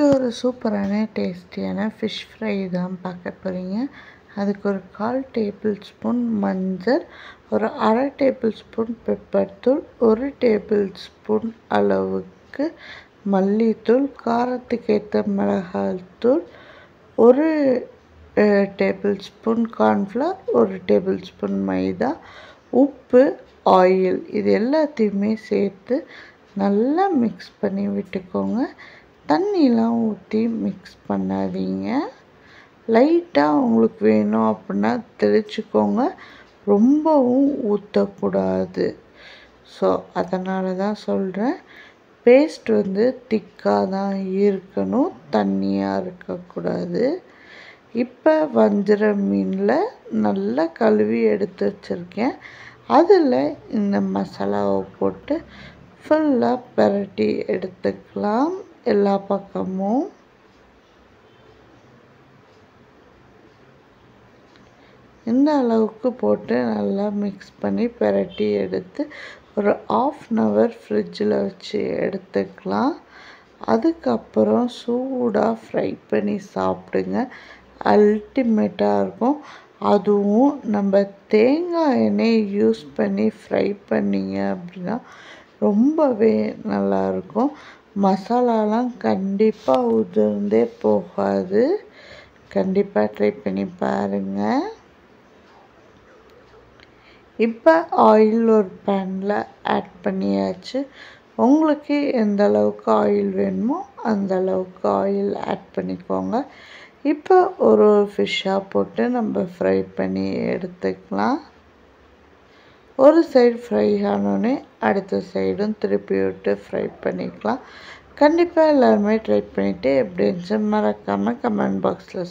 இன்றைக்கி ஒரு சூப்பரான டேஸ்டியான ஃபிஷ் ஃப்ரை தான் பார்க்க போகிறீங்க. அதுக்கு ஒரு 1/4 டேபிள் ஸ்பூன் மஞ்சள், ஒரு 1/2 டேபிள் ஸ்பூன் பெப்பர் தூள், 1 டேபிள் ஸ்பூன் அளவுக்கு மல்லித்தூள், காரத்துக்கு ஏற்ற மிளகாய் தூள், 1 tablespoon cornflour, 1 tablespoon மைதா, உப்பு, ஆயில் இது எல்லாத்தையுமே சேர்த்து நல்லா மிக்ஸ் பண்ணி விட்டுக்கோங்க. தண்ணிலாம் ஊற்றி மிக்ஸ் பண்ணாதீங்க. லைட்டாக உங்களுக்கு வேணும் அப்படின்னா தெளிச்சுக்கோங்க, ரொம்பவும் ஊற்றக்கூடாது. ஸோ அதனால தான் சொல்கிறேன். பேஸ்ட் திக்காக தான் இருக்கணும், தண்ணியாக இருக்கக்கூடாது. இப்போ வஞ்சிர மீனில் நல்லா கழுவி எடுத்து வச்சுருக்கேன். அதில் இந்த மசாலாவை போட்டு ஃபுல்லாக பிரட்டி எடுத்துக்கலாம். எல்லா பக்கமும் இந்த அளவுக்கு போட்டு நல்லா மிக்ஸ் பண்ணி பிரட்டி எடுத்து ஒரு 1/2 hour ஃப்ரிட்ஜில் வச்சு எடுத்துக்கலாம். அதுக்கப்புறம் சூடாக ஃப்ரை பண்ணி சாப்பிடுங்க, அல்டிமேட்டாக இருக்கும். அதுவும் நம்ம தேங்காய் எண்ணெய் யூஸ் பண்ணி ஃப்ரை பண்ணிங்க அப்படின்னா ரொம்பவே நல்லாயிருக்கும். மசாலாலாம் கண்டிப்பாக உதிர்ந்தே போகாது. கண்டிப்பாக ட்ரை பண்ணி பாருங்கள். இப்போ ஆயில் ஒரு பேனில் ஆட் பண்ணியாச்சு. உங்களுக்கு எந்த அளவுக்கு ஆயில் வேணுமோ அந்த அளவுக்கு ஆயில் ஆட் பண்ணிக்கோங்க. இப்போ ஒரு ஃபிஷ்ஷாக போட்டு நம்ம ஃப்ரை பண்ணி எடுத்துக்கலாம். ஒரு சைடு ஃப்ரை ஆனோடனே அடுத்த சைடும் திருப்பி விட்டு ஃப்ரை பண்ணிக்கலாம். கண்டிப்பாக எல்லாருமே ட்ரை பண்ணிவிட்டு எப்படி இருந்துச்சு மறக்காமல் கமெண்ட் பாக்ஸில்